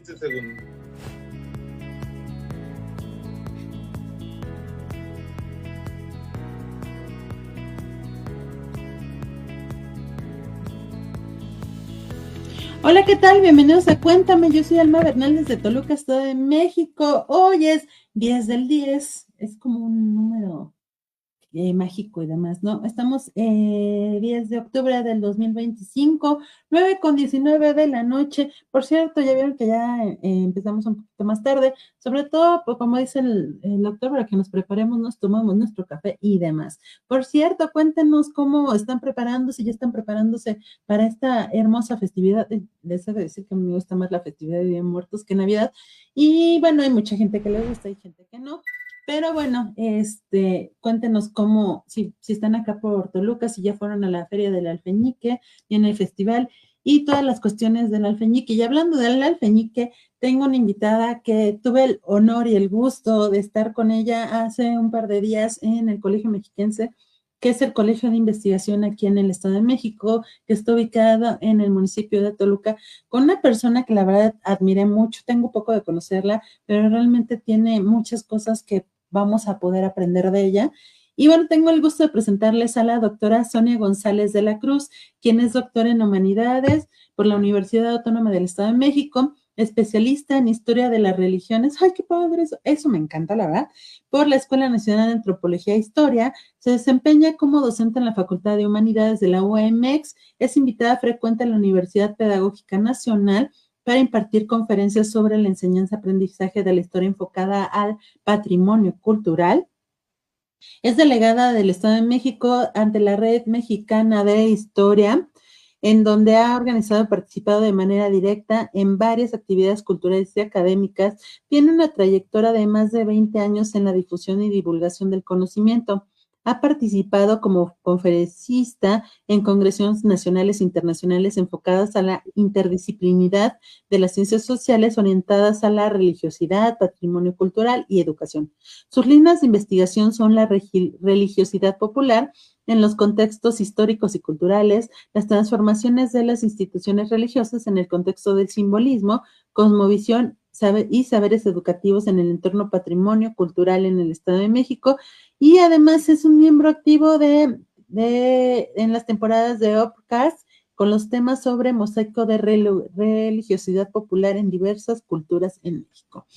15 segundos. Hola, ¿qué tal? Bienvenidos a Cuéntame. Yo soy Alma Bernal desde Toluca, Estado de México. Hoy es 10 del 10. Es como un número mágico y demás, ¿no? Estamos 10 de octubre del 2025, 9:19 de la noche. Por cierto, ya vieron que ya empezamos un poquito más tarde, sobre todo, pues, como dice el doctor, para que nos preparemos, nos tomamos nuestro café y demás. Por cierto, cuéntenos cómo están preparándose, ya están preparándose para esta hermosa festividad. Les he de decir que a mí me gusta más la festividad de Día de Muertos que Navidad. Y bueno, hay mucha gente que le gusta y gente que no. Pero bueno, cuéntenos cómo, si están acá por Toluca, si ya fueron a la Feria del Alfeñique, viene el festival y todas las cuestiones del Alfeñique. Y hablando del Alfeñique, tengo una invitada que tuve el honor y el gusto de estar con ella hace un par de días en el Colegio Mexiquense, que es el Colegio de Investigación aquí en el Estado de México, que está ubicado en el municipio de Toluca, con una persona que la verdad admiré mucho, tengo poco de conocerla, pero realmente tiene muchas cosas que vamos a poder aprender de ella. Y bueno, tengo el gusto de presentarles a la doctora Sonia González de la Cruz, quien es doctora en Humanidades por la Universidad Autónoma del Estado de México, especialista en Historia de las Religiones. ¡Ay, qué padre! Eso me encanta, la verdad. Por la Escuela Nacional de Antropología e Historia, se desempeña como docente en la Facultad de Humanidades de la UAMX, es invitada frecuente a la Universidad Pedagógica Nacional para impartir conferencias sobre la enseñanza-aprendizaje de la historia enfocada al patrimonio cultural. Es delegada del Estado de México ante la Red Mexicana de Historia, en donde ha organizado y participado de manera directa en varias actividades culturales y académicas. Tiene una trayectoria de más de 20 años en la difusión y divulgación del conocimiento. Ha participado como conferencista en congresos nacionales e internacionales enfocadas a la interdisciplinidad de las ciencias sociales orientadas a la religiosidad, patrimonio cultural y educación. Sus líneas de investigación son la religiosidad popular en los contextos históricos y culturales, las transformaciones de las instituciones religiosas en el contexto del simbolismo, cosmovisión y saberes educativos en el entorno patrimonio cultural en el Estado de México, y además es un miembro activo en las temporadas de Upcast con los temas sobre mosaico de religiosidad popular en diversas culturas en México.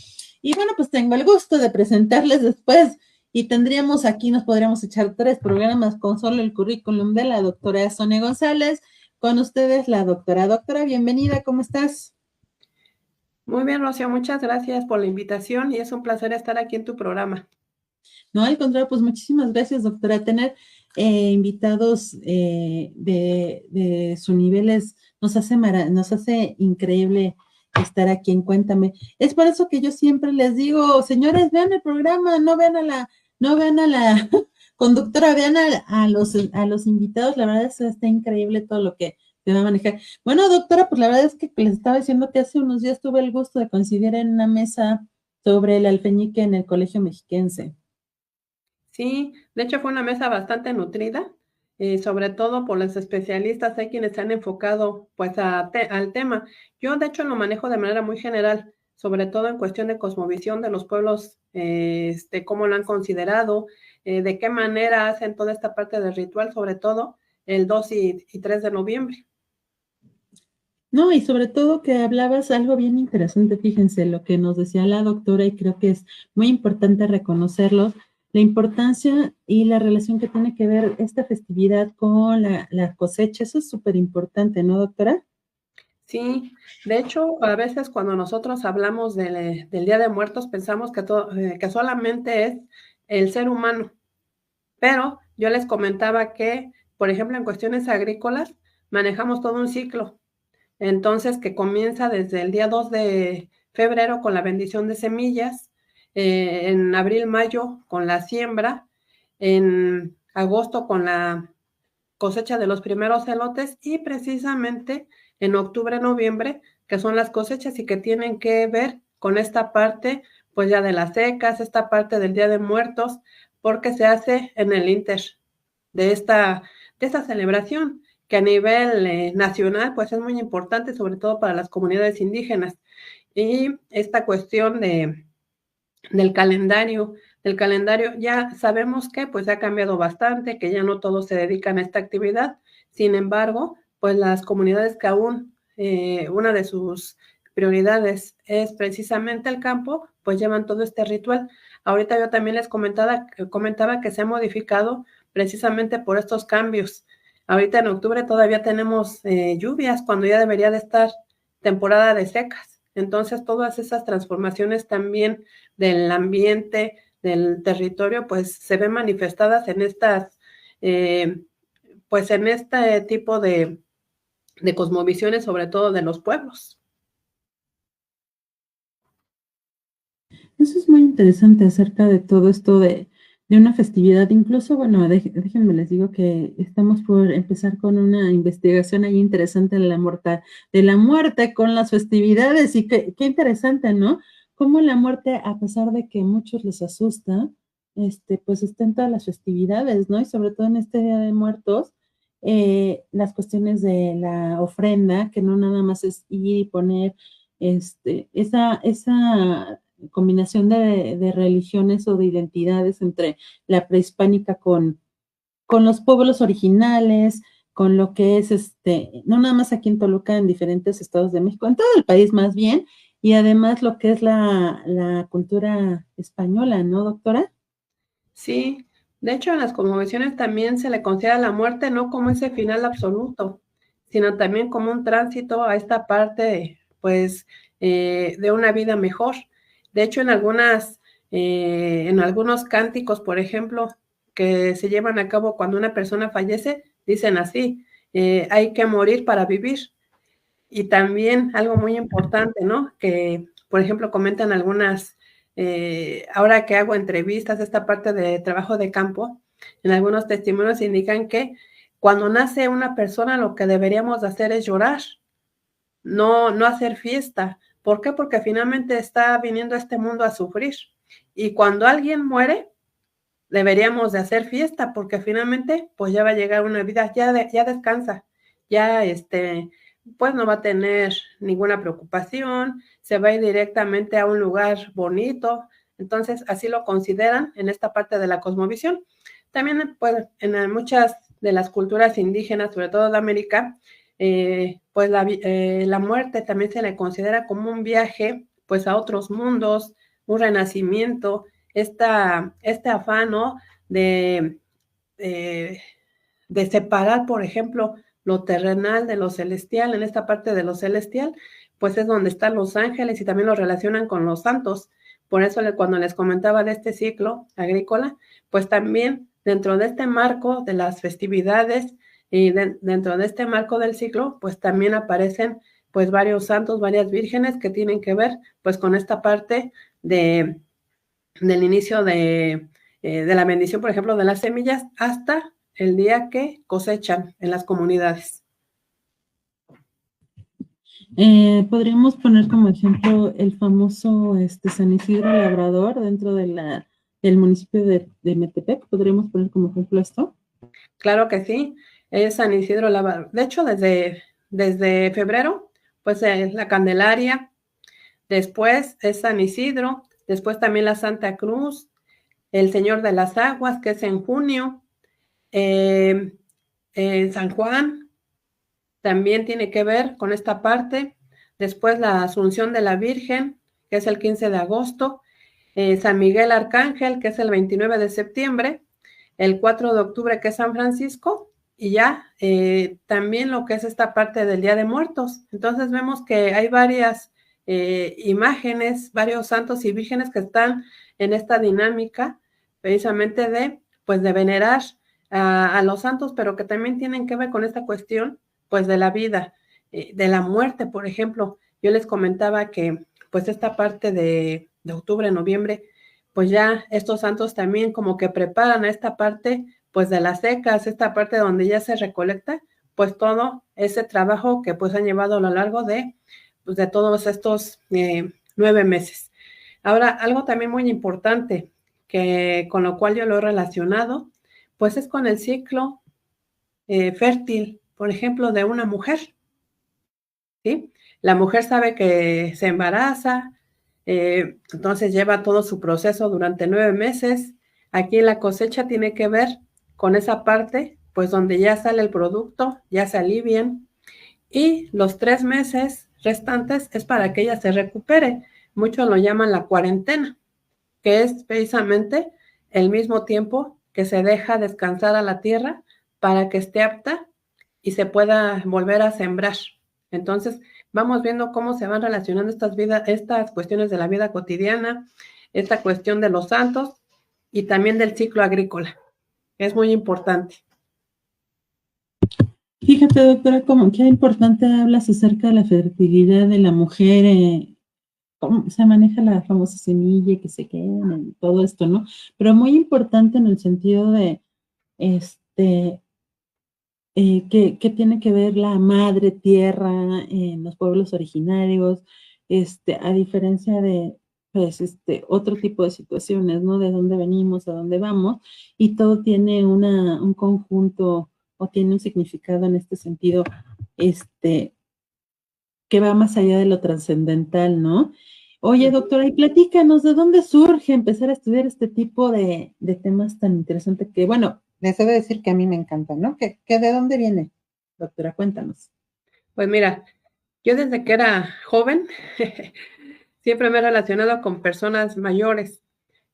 Y bueno, pues tengo el gusto de presentarles después y tendríamos aquí, nos podríamos echar 3 programas con solo el currículum de la doctora Sonia González. Con ustedes la doctora. Doctora, bienvenida, ¿cómo estás? Muy bien, Rocío, muchas gracias por la invitación y es un placer estar aquí en tu programa. No, al contrario, pues muchísimas gracias, doctora. Tener invitados de su niveles nos hace increíble estar aquí en Cuéntame. Es por eso que yo siempre les digo, señores, vean el programa, no vean a la conductora, vean a los invitados. La verdad es que está increíble todo lo que se va a manejar. Bueno, doctora, pues la verdad es que les estaba diciendo que hace unos días tuve el gusto de coincidir en una mesa sobre el alfeñique en el Colegio Mexiquense. Sí, de hecho fue una mesa bastante nutrida, sobre todo por los especialistas, hay quienes se han enfocado pues al tema. Yo de hecho lo manejo de manera muy general, sobre todo en cuestión de cosmovisión de los pueblos, cómo lo han considerado, de qué manera hacen toda esta parte del ritual, sobre todo el 2 y 3 de noviembre. No, y sobre todo que hablabas algo bien interesante, fíjense lo que nos decía la doctora y creo que es muy importante reconocerlo, la importancia y la relación que tiene que ver esta festividad con la cosecha, eso es súper importante, ¿no, doctora? Sí, de hecho, a veces cuando nosotros hablamos del Día de Muertos pensamos que solamente es el ser humano, pero yo les comentaba que, por ejemplo, en cuestiones agrícolas manejamos todo un ciclo, entonces que comienza desde el día 2 de febrero con la bendición de semillas, en abril, mayo con la siembra, en agosto con la cosecha de los primeros elotes y precisamente en octubre, noviembre, que son las cosechas y que tienen que ver con esta parte, pues ya de las secas, esta parte del Día de Muertos, porque se hace en el inter de esta celebración, que a nivel nacional, pues es muy importante, sobre todo para las comunidades indígenas. Y esta cuestión del calendario ya sabemos que pues ha cambiado bastante, que ya no todos se dedican a esta actividad. Sin embargo, pues las comunidades que aún una de sus prioridades es precisamente el campo, pues llevan todo este ritual. Ahorita yo también les comentaba que se ha modificado precisamente por estos cambios. Ahorita en octubre todavía tenemos lluvias cuando ya debería de estar temporada de secas. Entonces, todas esas transformaciones también del ambiente, del territorio, pues se ven manifestadas en estas, pues en este tipo de cosmovisiones, sobre todo de los pueblos. Eso es muy interesante acerca de todo esto de una festividad. Incluso, bueno, déjenme les digo que estamos por empezar con una investigación ahí interesante de la muerte con las festividades. Y qué interesante, ¿no? Cómo la muerte, a pesar de que a muchos les asusta, pues está en todas las festividades, ¿no? Y sobre todo en este Día de Muertos, las cuestiones de la ofrenda, que no nada más es ir y poner esa combinación de religiones o de identidades entre la prehispánica con los pueblos originales, con lo que es no nada más aquí en Toluca, en diferentes estados de México, en todo el país más bien, y además lo que es la cultura española, ¿no, doctora? Sí, de hecho en las cosmovisiones también se le considera la muerte no como ese final absoluto, sino también como un tránsito a esta parte, pues, de una vida mejor. De hecho, en algunos cánticos, por ejemplo, que se llevan a cabo cuando una persona fallece, dicen así, hay que morir para vivir. Y también algo muy importante, ¿no? Que, por ejemplo, comentan algunas, ahora que hago entrevistas, esta parte de trabajo de campo, en algunos testimonios indican que cuando nace una persona lo que deberíamos hacer es llorar, no hacer fiesta. ¿Por qué? Porque finalmente está viniendo a este mundo a sufrir. Y cuando alguien muere, deberíamos de hacer fiesta, porque finalmente, pues ya va a llegar una vida, ya descansa, ya pues no va a tener ninguna preocupación, se va a ir directamente a un lugar bonito. Entonces, así lo consideran en esta parte de la cosmovisión. También, pues, en muchas de las culturas indígenas, sobre todo de América, pues la muerte también se le considera como un viaje, pues, a otros mundos, un renacimiento, este afán, ¿no? de, eh, de separar, por ejemplo, lo terrenal de lo celestial. En esta parte de lo celestial, pues es donde están los ángeles y también lo relacionan con los santos. Por eso cuando les comentaba de este ciclo agrícola, pues también dentro de este marco de las festividades y dentro de este marco del ciclo, pues también aparecen pues varios santos, varias vírgenes que tienen que ver pues con esta parte del inicio de la bendición, por ejemplo, de las semillas hasta el día que cosechan en las comunidades. Podríamos poner como ejemplo el famoso San Isidro Labrador dentro del municipio de Metepec. ¿Podríamos poner como ejemplo esto? Claro que sí, es San Isidro Labrador. De hecho, desde febrero, pues es la Candelaria, después es San Isidro, después también la Santa Cruz, el Señor de las Aguas, que es en junio, San Juan, también tiene que ver con esta parte. Después la Asunción de la Virgen, que es el 15 de agosto. San Miguel Arcángel, que es el 29 de septiembre. El 4 de octubre, que es San Francisco. Y ya también lo que es esta parte del Día de Muertos. Entonces vemos que hay varias imágenes, varios santos y vírgenes que están en esta dinámica precisamente pues de venerar a los santos, pero que también tienen que ver con esta cuestión pues de la vida, de la muerte, por ejemplo. Yo les comentaba que pues esta parte de octubre, noviembre, pues ya estos santos también como que preparan a esta parte pues de las secas, esta parte donde ya se recolecta pues todo ese trabajo que pues han llevado a lo largo pues, de todos estos 9 meses. Ahora, algo también muy importante que con lo cual yo lo he relacionado, pues es con el ciclo fértil, por ejemplo, de una mujer, ¿sí? la mujer sabe que se embaraza, entonces lleva todo su proceso durante 9 meses. Aquí la cosecha tiene que ver con esa parte, pues donde ya sale el producto, ya se alivian, y los 3 meses restantes es para que ella se recupere. Muchos lo llaman la cuarentena, que es precisamente el mismo tiempo que se deja descansar a la tierra para que esté apta y se pueda volver a sembrar. Entonces, vamos viendo cómo se van relacionando estas cuestiones de la vida cotidiana, esta cuestión de los santos y también del ciclo agrícola. Es muy importante. Fíjate, doctora, como qué importante hablas acerca de la fertilidad de la mujer, cómo se maneja la famosa semilla que se queda en todo esto, ¿no? Pero muy importante en el sentido de, que tiene que ver la madre tierra en los pueblos originarios, a diferencia de, pues, otro tipo de situaciones, ¿no? De dónde venimos, a dónde vamos, y todo tiene un conjunto o tiene un significado en este sentido, que va más allá de lo trascendental, ¿no? Oye, doctora, y platícanos, ¿de dónde surge empezar a estudiar este tipo de temas tan interesantes que, bueno, les debo decir que a mí me encantan, ¿no? ¿Que de dónde viene, doctora? Cuéntanos. Pues mira, yo desde que era joven siempre me he relacionado con personas mayores.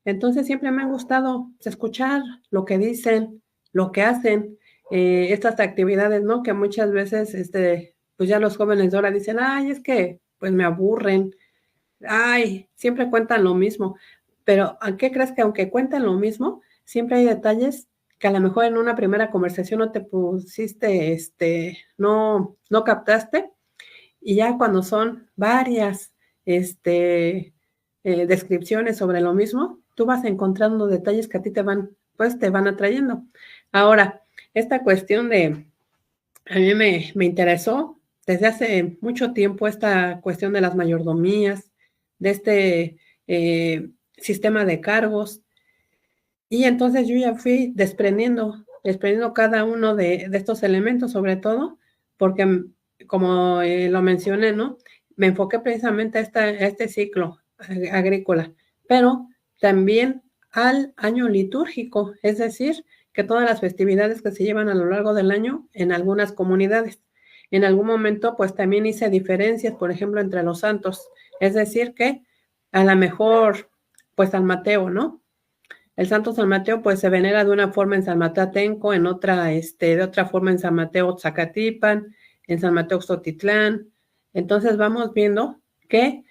Entonces siempre me ha gustado escuchar lo que dicen, lo que hacen, estas actividades, ¿no? Que muchas veces, pues ya los jóvenes de ahora dicen, ay, es que pues me aburren, ay, siempre cuentan lo mismo. Pero ¿a qué crees que aunque cuentan lo mismo, siempre hay detalles que a lo mejor en una primera conversación no te pusiste, no captaste? Y ya cuando son varias descripciones sobre lo mismo, tú vas encontrando detalles que a ti te van atrayendo. Ahora, esta cuestión a mí me interesó desde hace mucho tiempo esta cuestión de las mayordomías, de sistema de cargos, y entonces yo ya fui desprendiendo cada uno de estos elementos, sobre todo, porque como lo mencioné, ¿no? Me enfoqué precisamente a este ciclo agrícola, pero también al año litúrgico, es decir, que todas las festividades que se llevan a lo largo del año en algunas comunidades. En algún momento, pues también hice diferencias, por ejemplo, entre los santos, es decir, que a lo mejor, pues San Mateo, ¿no? El Santo San Mateo, pues se venera de una forma en San Mateo Atenco, en otra, de otra forma en San Mateo Zacatipan, en San Mateo Xotitlán. Entonces vamos viendo que,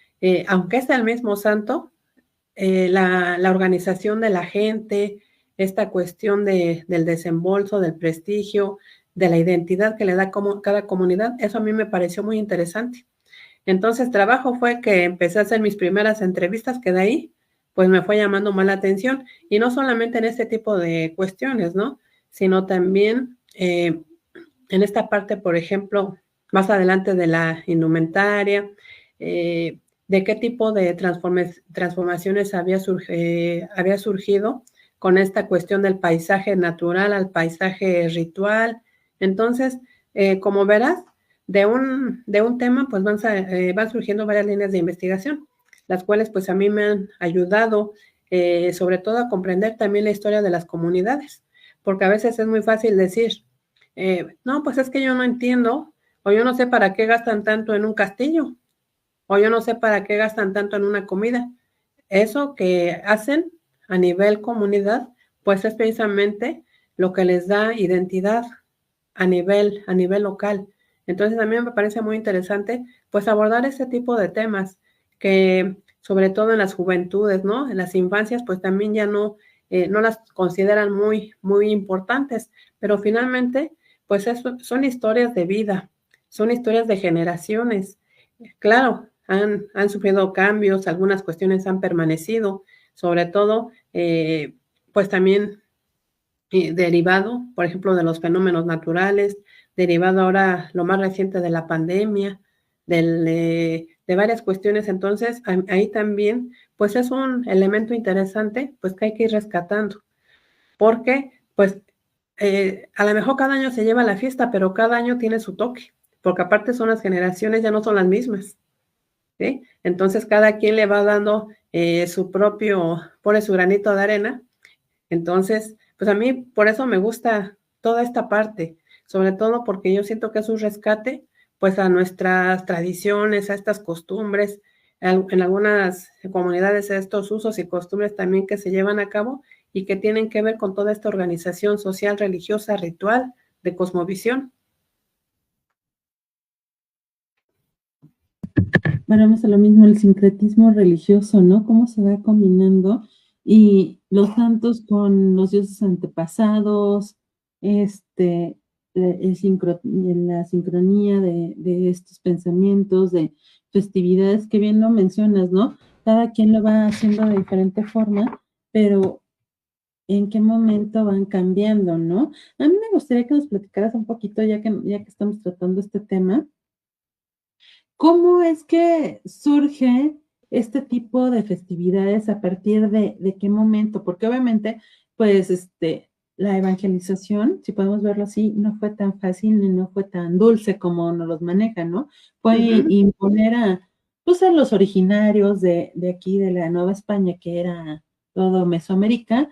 aunque es el mismo santo, la organización de la gente, esta cuestión del desembolso, del prestigio, de la identidad que le da cada comunidad, eso a mí me pareció muy interesante. Entonces, trabajo fue que empecé a hacer mis primeras entrevistas, que de ahí, pues me fue llamando más la atención, y no solamente en este tipo de cuestiones, ¿no? Sino también en esta parte, por ejemplo, más adelante de la indumentaria, de qué tipo de transformaciones había surgido con esta cuestión del paisaje natural al paisaje ritual. Entonces, como verás, de un tema, pues van surgiendo varias líneas de investigación, las cuales pues a mí me han ayudado, sobre todo a comprender también la historia de las comunidades, porque a veces es muy fácil decir, no, pues es que yo no entiendo, o yo no sé para qué gastan tanto en un castillo, o yo no sé para qué gastan tanto en una comida. Eso que hacen a nivel comunidad, pues es precisamente lo que les da identidad a nivel local. Entonces a mí me parece muy interesante pues abordar ese tipo de temas que sobre todo en las juventudes, ¿no? En las infancias pues también ya no las consideran muy, muy importantes, pero finalmente pues son historias de vida, son historias de generaciones. Claro, han sufrido cambios, algunas cuestiones han permanecido, sobre todo pues también derivado, por ejemplo, de los fenómenos naturales, derivado ahora lo más reciente de la pandemia, de varias cuestiones. Entonces, ahí también, pues es un elemento interesante, pues que hay que ir rescatando, porque, pues, a lo mejor cada año se lleva la fiesta, pero cada año tiene su toque. porque aparte son las generaciones, ya no son las mismas, ¿sí? Entonces cada quien le va dando pone su granito de arena. Entonces, pues a mí por eso me gusta toda esta parte, sobre todo porque yo siento que es un rescate, pues a nuestras tradiciones, a estas costumbres, en algunas comunidades a estos usos y costumbres también que se llevan a cabo y que tienen que ver con toda esta organización social, religiosa, ritual, de cosmovisión. Vamos a lo mismo, el sincretismo religioso, ¿no? Cómo se va combinando y los santos con los dioses antepasados, la sincronía de estos pensamientos, de festividades, que bien lo mencionas, ¿no? Cada quien lo va haciendo de diferente forma, pero ¿en qué momento van cambiando, no? A mí me gustaría que nos platicaras un poquito, ya que estamos tratando este tema. ¿Cómo es que surge este tipo de festividades? ¿A partir de qué momento? Porque obviamente, pues, la evangelización, si podemos verlo así, no fue tan fácil ni no fue tan dulce como nos los manejan, ¿no? Fue imponer pues, a los originarios de aquí, de la Nueva España, que era todo Mesoamérica,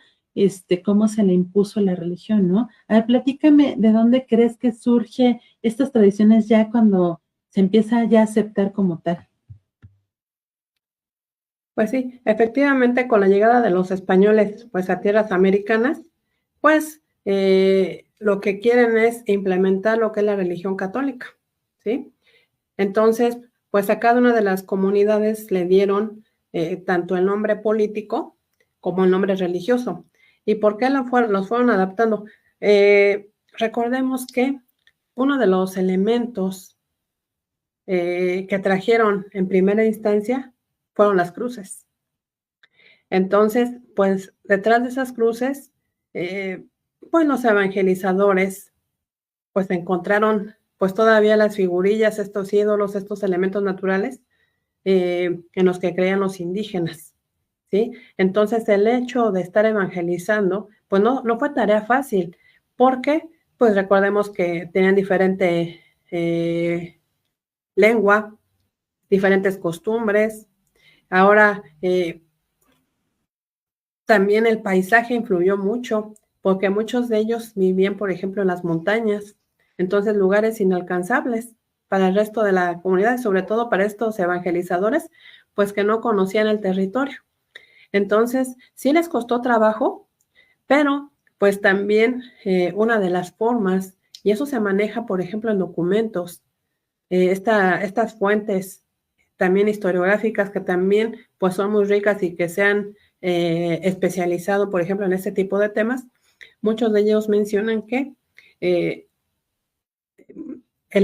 cómo se le impuso la religión, ¿no? A ver, platícame, ¿de dónde crees que surge estas tradiciones ya cuando se empieza ya a aceptar como tal? Pues sí, efectivamente, con la llegada de los españoles, pues a tierras americanas, pues lo que quieren es implementar lo que es la religión católica, ¿sí? Entonces, pues a cada una de las comunidades le dieron tanto el nombre político como el nombre religioso. ¿Y por qué los fueron adaptando? Recordemos que uno de los elementos que trajeron en primera instancia fueron las cruces. Entonces, pues detrás de esas cruces, pues los evangelizadores, pues encontraron pues todavía las figurillas, estos ídolos, estos elementos naturales en los que creían los indígenas, ¿sí? Entonces el hecho de estar evangelizando, pues no fue tarea fácil, porque pues recordemos que tenían diferente lengua, diferentes costumbres. Ahora, también el paisaje influyó mucho, porque muchos de ellos vivían, por ejemplo, en las montañas, entonces lugares inalcanzables para el resto de la comunidad, y sobre todo para estos evangelizadores, pues que no conocían el territorio. Entonces, sí les costó trabajo, pero pues también una de las formas, y eso se maneja, por ejemplo, en documentos, estas fuentes también historiográficas que también pues son muy ricas y que se han especializado, por ejemplo, en este tipo de temas, muchos de ellos mencionan que el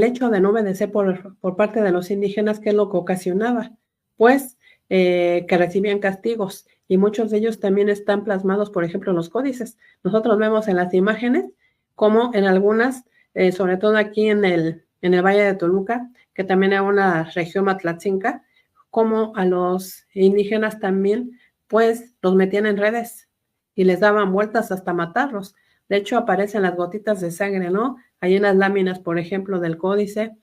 hecho de no obedecer por parte de los indígenas, ¿qué es lo que ocasionaba? Pues que recibían castigos y muchos de ellos también están plasmados, por ejemplo, en los códices. Nosotros vemos en las imágenes como en algunas, sobre todo aquí en el Valle de Toluca, que también es una región matlatzinca, como a los indígenas también, pues los metían en redes y les daban vueltas hasta matarlos. De hecho, aparecen las gotitas de sangre, ¿no? Hay unas láminas, por ejemplo, del códice.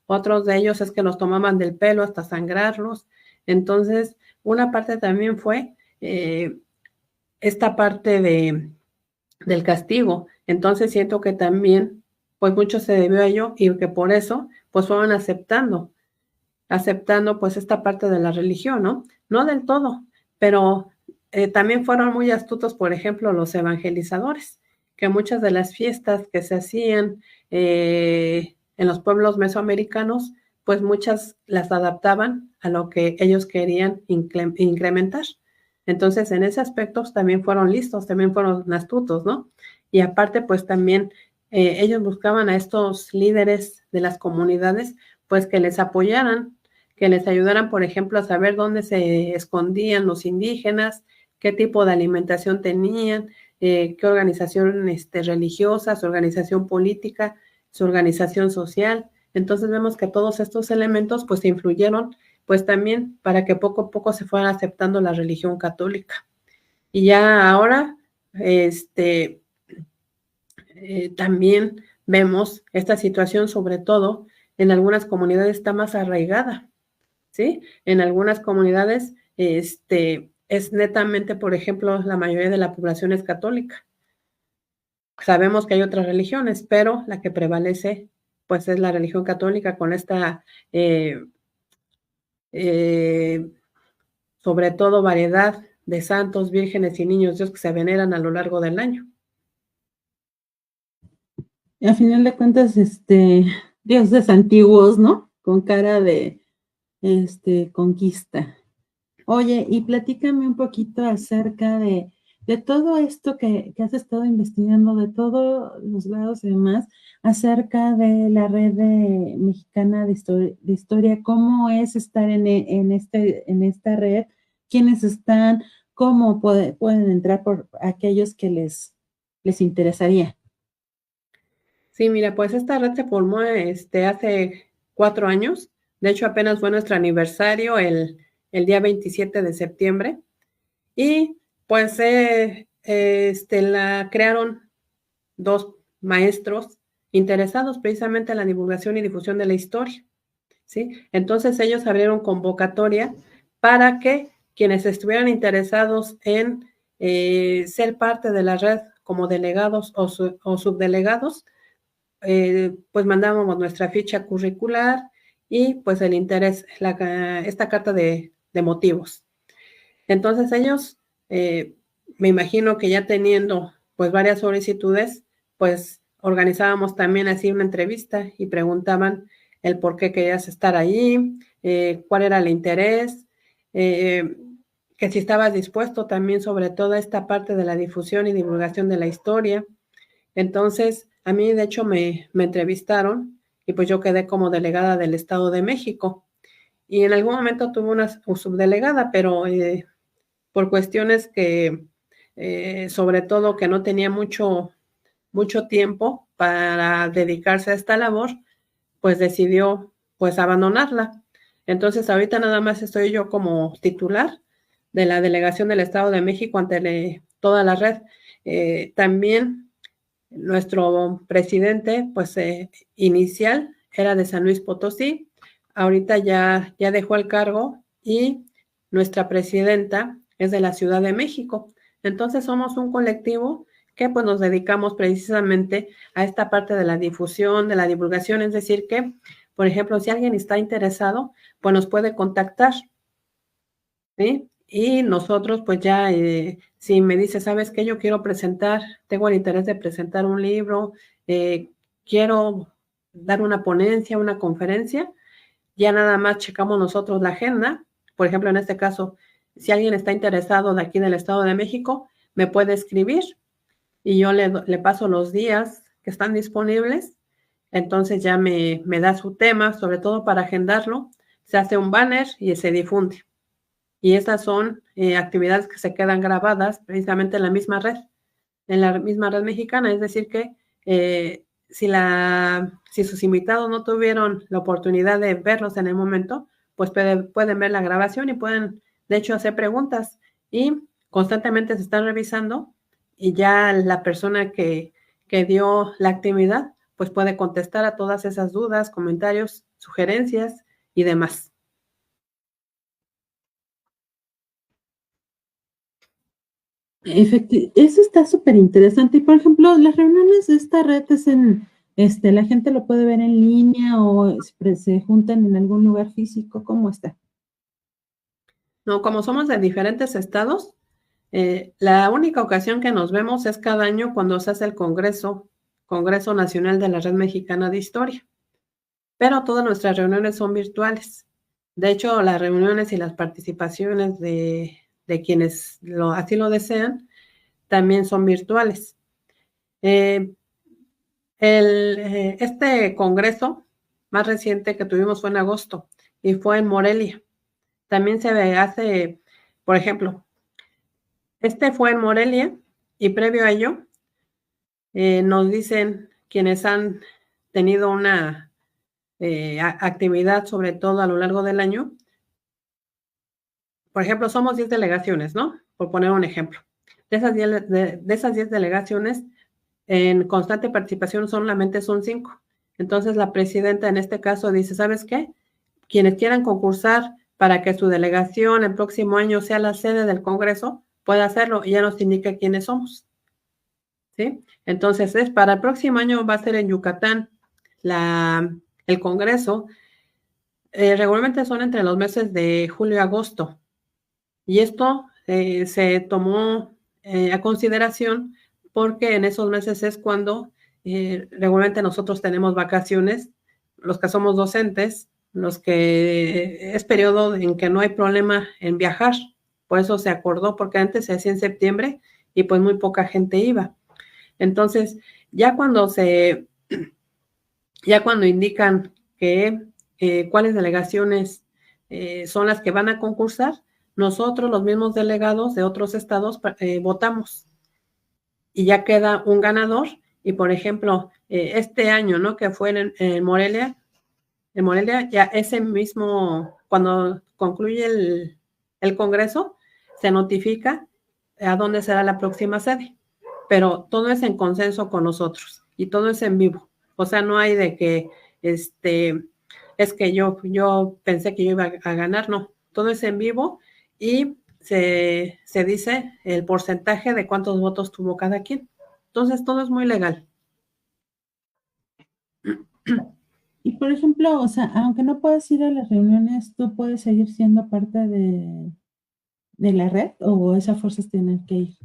Otros de ellos es que los tomaban del pelo hasta sangrarlos. Entonces, una parte también fue esta parte del castigo. Entonces, siento que también, pues mucho se debió a ello y que por eso, pues fueron aceptando pues esta parte de la religión, ¿no? No del todo, pero también fueron muy astutos, por ejemplo, los evangelizadores, que muchas de las fiestas que se hacían en los pueblos mesoamericanos, pues muchas las adaptaban a lo que ellos querían incrementar. Entonces, en ese aspecto también fueron listos, también fueron astutos, ¿no? Y aparte, pues también ellos buscaban a estos líderes de las comunidades, pues que les apoyaran, que les ayudaran, por ejemplo, a saber dónde se escondían los indígenas, qué tipo de alimentación tenían, qué organización religiosa, su organización política, su organización social. Entonces vemos que todos estos elementos pues influyeron pues también para que poco a poco se fuera aceptando la religión católica. Y ya ahora, también vemos esta situación sobre todo en algunas comunidades está más arraigada, ¿sí? En algunas comunidades es netamente, por ejemplo, la mayoría de la población es católica. Sabemos que hay otras religiones, pero la que prevalece, pues, es la religión católica con esta, sobre todo, variedad de santos, vírgenes y niños Dios que se veneran a lo largo del año. Y a final de cuentas, dioses antiguos, ¿no? Con cara de, conquista. Oye, y platícame un poquito acerca de todo esto que has estado investigando, de todos los lados y demás, acerca de la red mexicana de historia, cómo es estar en esta red, quiénes están, cómo pueden entrar por aquellos que les interesaría. Sí, mira, pues esta red se formó hace 4 años. De hecho, apenas fue nuestro aniversario el día 27 de septiembre. Y pues la crearon 2 maestros interesados precisamente en la divulgación y difusión de la historia, ¿sí? Entonces ellos abrieron convocatoria para que quienes estuvieran interesados en ser parte de la red como delegados o subdelegados, pues mandábamos nuestra ficha curricular y pues el interés, esta carta de motivos. Entonces ellos, me imagino que ya teniendo pues varias solicitudes, pues organizábamos también así una entrevista y preguntaban el por qué querías estar allí, cuál era el interés, que si estabas dispuesto también sobre toda esta parte de la difusión y divulgación de la historia. Entonces, a mí de hecho me entrevistaron y pues yo quedé como delegada del Estado de México. Y en algún momento tuve una subdelegada, pero por cuestiones que, sobre todo que no tenía mucho tiempo para dedicarse a esta labor, pues decidió pues abandonarla. Entonces ahorita nada más estoy yo como titular de la delegación del Estado de México ante toda la red. También nuestro presidente, pues inicial, era de San Luis Potosí, ahorita ya dejó el cargo y nuestra presidenta es de la Ciudad de México. Entonces somos un colectivo que pues nos dedicamos precisamente a esta parte de la difusión, de la divulgación, es decir que, por ejemplo, si alguien está interesado, pues nos puede contactar, ¿sí? Y nosotros, pues ya, si me dice, ¿sabes qué? Yo quiero presentar, tengo el interés de presentar un libro, quiero dar una ponencia, una conferencia, ya nada más checamos nosotros la agenda. Por ejemplo, en este caso, si alguien está interesado de aquí del Estado de México, me puede escribir y yo le paso los días que están disponibles. Entonces ya me da su tema, sobre todo para agendarlo, se hace un banner y se difunde. Y estas son actividades que se quedan grabadas precisamente en la misma red mexicana. Es decir que si sus invitados no tuvieron la oportunidad de verlos en el momento, pues pueden ver la grabación y pueden, de hecho, hacer preguntas. Y constantemente se están revisando y ya la persona que dio la actividad, pues puede contestar a todas esas dudas, comentarios, sugerencias y demás. Eso está súper interesante. Y por ejemplo, las reuniones de esta red la gente lo puede ver en línea o se juntan en algún lugar físico. ¿Cómo está? No, como somos de diferentes estados, la única ocasión que nos vemos es cada año cuando se hace el Congreso Nacional de la Red Mexicana de Historia. Pero todas nuestras reuniones son virtuales. De hecho, las reuniones y las participaciones de quienes así lo desean también son virtuales. Este congreso más reciente que tuvimos fue en agosto y fue en Morelia. También se hace, por ejemplo, fue en Morelia y previo a ello nos dicen quienes han tenido una actividad, sobre todo a lo largo del año. Por ejemplo, somos 10 delegaciones, ¿no? Por poner un ejemplo. De esas 10 delegaciones, en constante participación solamente son 5. Entonces la presidenta en este caso dice, ¿sabes qué? Quienes quieran concursar para que su delegación el próximo año sea la sede del Congreso, puede hacerlo y ya nos indica quiénes somos. ¿Sí? Entonces, para el próximo año va a ser en Yucatán el Congreso. Regularmente son entre los meses de julio y agosto. Y esto se tomó a consideración porque en esos meses es cuando regularmente nosotros tenemos vacaciones, los que somos docentes, los que es periodo en que no hay problema en viajar. Por eso se acordó, porque antes se hacía en septiembre y pues muy poca gente iba. Entonces, ya cuando indican que cuáles delegaciones son las que van a concursar, nosotros, los mismos delegados de otros estados, votamos y ya queda un ganador. Y por ejemplo, este año, ¿no? Que fue en Morelia, ya ese mismo, cuando concluye el Congreso, se notifica a dónde será la próxima sede. Pero todo es en consenso con nosotros y todo es en vivo. O sea, no hay de que, es que yo pensé que yo iba a ganar, no. Todo es en vivo y se dice el porcentaje de cuántos votos tuvo cada quien. Entonces, todo es muy legal. Y por ejemplo, o sea, aunque no puedas ir a las reuniones, ¿tú puedes seguir siendo parte de la red o esas fuerzas tienen que ir?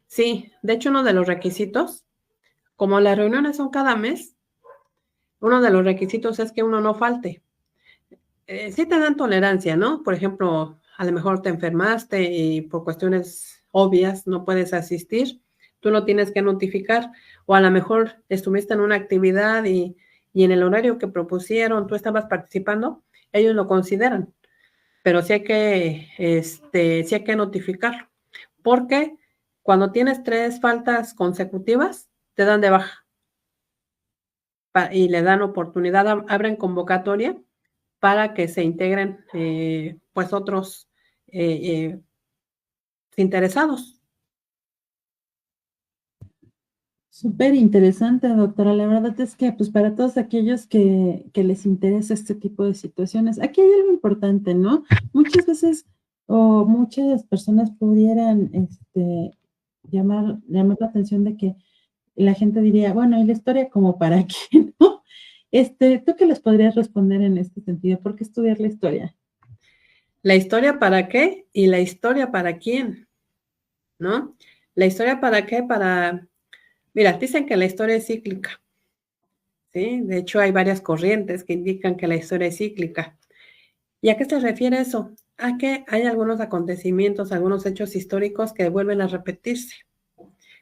Sí, de hecho uno de los requisitos, como las reuniones son cada mes, uno de los requisitos es que uno no falte. Sí te dan tolerancia, ¿no? Por ejemplo, a lo mejor te enfermaste y por cuestiones obvias no puedes asistir, tú lo tienes que notificar, o a lo mejor estuviste en una actividad y en el horario que propusieron tú estabas participando, ellos lo consideran, pero sí hay que notificarlo, porque cuando tienes 3 faltas consecutivas, te dan de baja y le dan oportunidad, abren convocatoria para que se integren pues otros interesados. Súper interesante, doctora. La verdad es que, pues, para todos aquellos que les interesa este tipo de situaciones, aquí hay algo importante, ¿no? Muchas veces, o muchas personas pudieran, llamar la atención de que la gente diría, bueno, ¿y la historia como para qué, no? ¿Tú qué les podrías responder en este sentido? ¿Por qué estudiar la historia? ¿La historia para qué? Y la historia para quién, ¿no? La historia para qué, mira, dicen que la historia es cíclica, ¿sí? De hecho, hay varias corrientes que indican que la historia es cíclica. ¿Y a qué se refiere eso? A que hay algunos acontecimientos, algunos hechos históricos que vuelven a repetirse.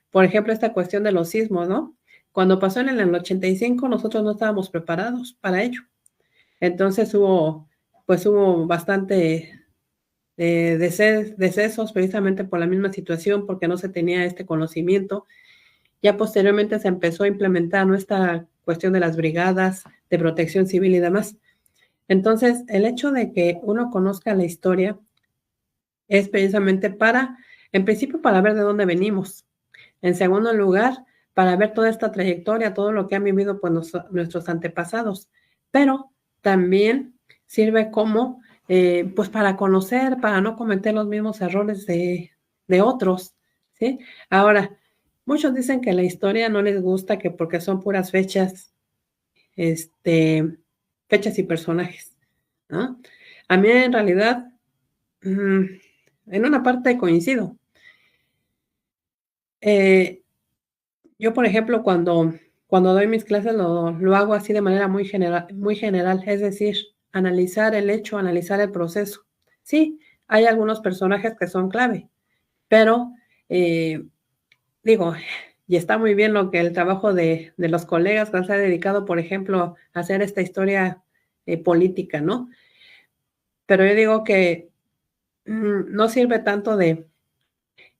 Por ejemplo, esta cuestión de los sismos, ¿no? Cuando pasó en el 85, nosotros no estábamos preparados para ello. Entonces hubo bastante decesos precisamente por la misma situación, porque no se tenía este conocimiento. Ya posteriormente se empezó a implementar, ¿no?, esta cuestión de las brigadas de protección civil y demás. Entonces, el hecho de que uno conozca la historia es precisamente en principio, para ver de dónde venimos. En segundo lugar, para ver toda esta trayectoria, todo lo que han vivido pues, nuestros antepasados. Pero también sirve como, pues para conocer, para no cometer los mismos errores de otros, ¿sí? Ahora, muchos dicen que la historia no les gusta, que porque son puras fechas, fechas y personajes, ¿no? A mí en realidad, en una parte coincido. Yo, por ejemplo, cuando doy mis clases lo hago así de manera muy general, es decir, analizar el hecho, analizar el proceso. Sí, hay algunos personajes que son clave, pero digo, y está muy bien el trabajo de los colegas que se ha dedicado, por ejemplo, a hacer esta historia política, ¿no? Pero yo digo que no sirve tanto de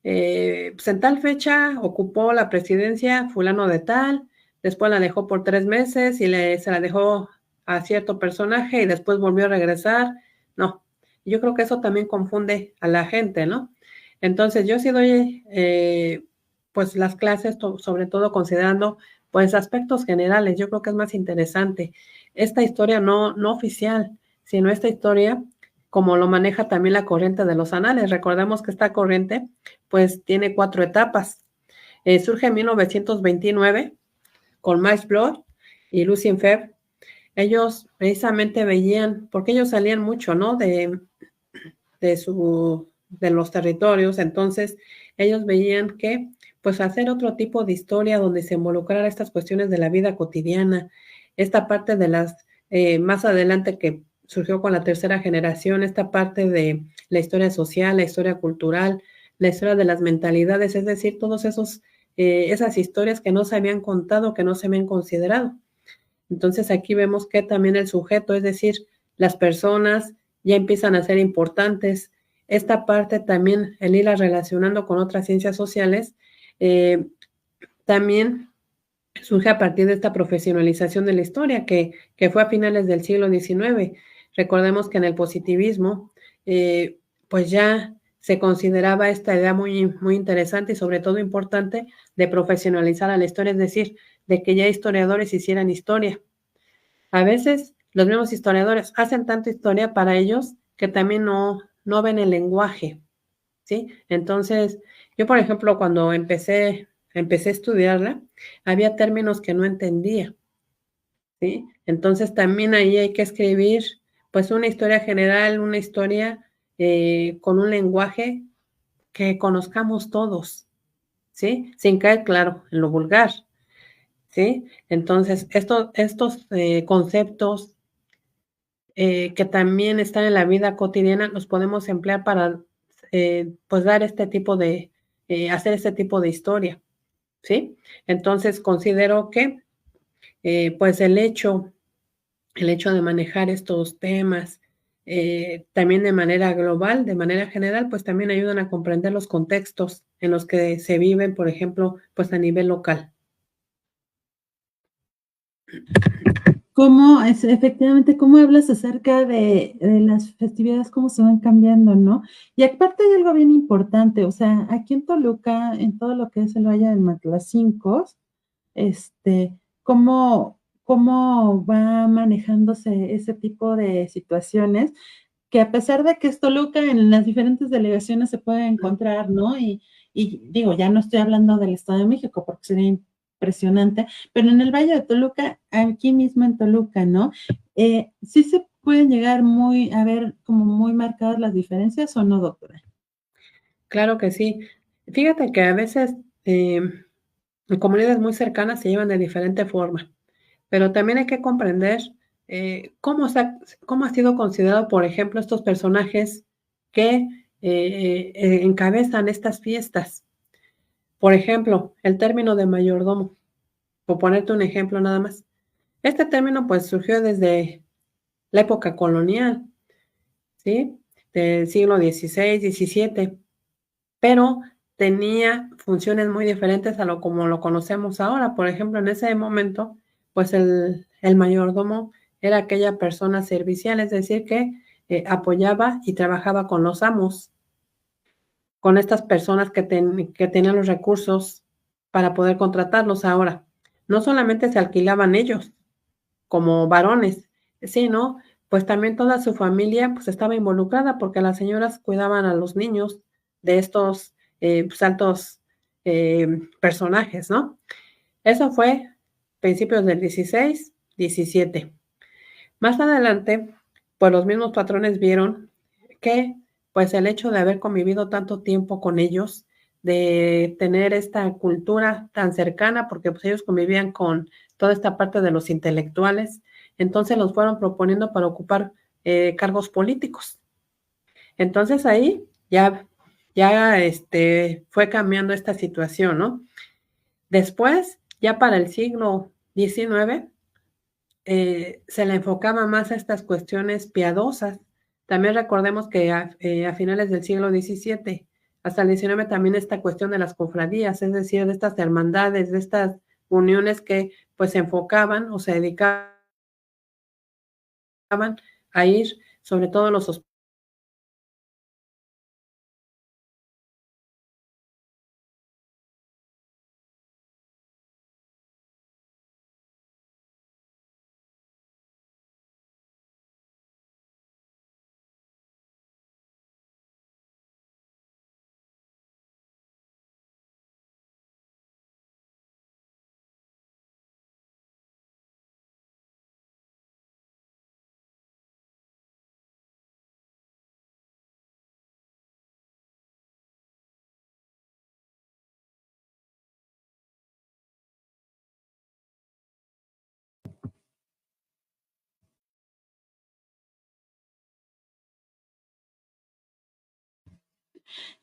pues en tal fecha ocupó la presidencia fulano de tal, después la dejó por 3 meses y se la dejó a cierto personaje y después volvió a regresar. No, yo creo que eso también confunde a la gente, ¿no? Entonces yo sí doy pues las clases, sobre todo considerando pues aspectos generales. Yo creo que es más interesante esta historia no oficial, sino esta historia como lo maneja también la corriente de los anales. Recordemos que esta corriente pues tiene 4 etapas. Surge en 1929 con Max Bloch y Lucien Febvre. Ellos precisamente veían, porque ellos salían mucho, ¿no? De los territorios, entonces ellos veían que pues hacer otro tipo de historia donde se involucrara estas cuestiones de la vida cotidiana, esta parte de las, más adelante que surgió con la tercera generación, esta parte de la historia social, la historia cultural, la historia de las mentalidades, es decir, todos esos, esas historias que no se habían contado, que no se habían considerado. Entonces aquí vemos que también el sujeto, es decir, las personas ya empiezan a ser importantes. Esta parte también, el irla relacionando con otras ciencias sociales, también surge a partir de esta profesionalización de la historia que fue a finales del siglo XIX. Recordemos que en el positivismo, pues ya se consideraba esta idea muy interesante y sobre todo importante de profesionalizar a la historia, es decir, de que ya historiadores hicieran historia. A veces los mismos historiadores hacen tanta historia para ellos que también no ven el lenguaje, ¿sí? Entonces, yo, por ejemplo, cuando empecé a estudiarla, había términos que no entendía, ¿sí? Entonces, también ahí hay que escribir, pues, una historia general, una historia con un lenguaje que conozcamos todos, ¿sí? Sin caer, claro, en lo vulgar, ¿sí? Entonces, estos conceptos que también están en la vida cotidiana, los podemos emplear para, pues, dar este tipo de, hacer este tipo de historia, ¿sí? Entonces, considero que, pues, el hecho de manejar estos temas, también de manera global, de manera general, pues, también ayudan a comprender los contextos en los que se viven, por ejemplo, pues, a nivel local. Cómo es, efectivamente, cómo hablas acerca de las festividades, cómo se van cambiando, ¿no? Y aparte hay algo bien importante, o sea, aquí en Toluca, en todo lo que es el Valle del Matlacinco, cómo, cómo va manejándose ese tipo de situaciones, que a pesar de que es Toluca, en las diferentes delegaciones se puede encontrar, ¿no? Y digo, ya no estoy hablando del Estado de México, porque sería impresionante, pero en el Valle de Toluca, aquí mismo en Toluca, ¿no? Sí se pueden llegar a ver como muy marcadas las diferencias o no, doctora. Claro que sí. Fíjate que a veces, comunidades muy cercanas se llevan de diferente forma. Pero también hay que comprender cómo ha sido considerado, por ejemplo, estos personajes que encabezan estas fiestas. Por ejemplo, el término de mayordomo, por ponerte un ejemplo nada más. Este término pues surgió desde la época colonial, ¿sí? Del siglo XVI, XVII, pero tenía funciones muy diferentes a lo como lo conocemos ahora. Por ejemplo, en ese momento, pues el mayordomo era aquella persona servicial, es decir, que apoyaba y trabajaba con los amos, con estas personas que tenían los recursos para poder contratarlos ahora. No solamente se alquilaban ellos como varones, sino pues también toda su familia pues estaba involucrada porque las señoras cuidaban a los niños de estos pues, altos personajes, ¿no? Eso fue principios del 16, 17. Más adelante, pues los mismos patrones vieron que pues el hecho de haber convivido tanto tiempo con ellos, de tener esta cultura tan cercana, porque pues ellos convivían con toda esta parte de los intelectuales, entonces los fueron proponiendo para ocupar cargos políticos. Entonces ahí ya fue cambiando esta situación, ¿no? Después, ya para el siglo XIX, se le enfocaba más a estas cuestiones piadosas. También recordemos que a finales del siglo XVII hasta el XIX también esta cuestión de las cofradías, es decir, de estas hermandades, de estas uniones que pues se enfocaban o se dedicaban a ir, sobre todo los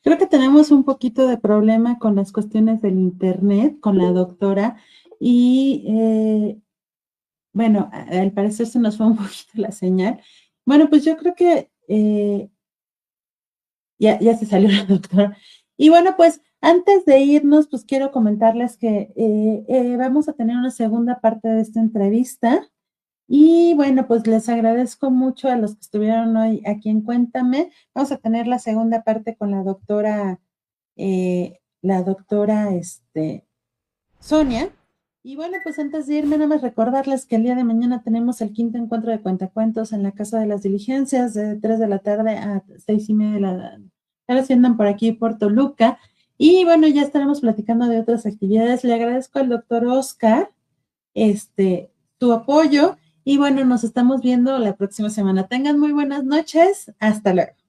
Creo que tenemos un poquito de problema con las cuestiones del internet, con la doctora, y bueno, al parecer se nos fue un poquito la señal. Bueno, pues yo creo que ya se salió la doctora. Y bueno, pues antes de irnos, pues quiero comentarles que vamos a tener una segunda parte de esta entrevista. Y bueno, pues les agradezco mucho a los que estuvieron hoy aquí en Cuéntame. Vamos a tener la segunda parte con la doctora Sonia. Y bueno, pues antes de irme, nada más recordarles que el día de mañana tenemos el quinto encuentro de cuentacuentos en la Casa de las Diligencias de 3 de la tarde a 6:30 de la tarde, si andan por aquí por Toluca. Y bueno, ya estaremos platicando de otras actividades. Le agradezco al doctor Oscar, tu apoyo. Y bueno, nos estamos viendo la próxima semana. Tengan muy buenas noches. Hasta luego.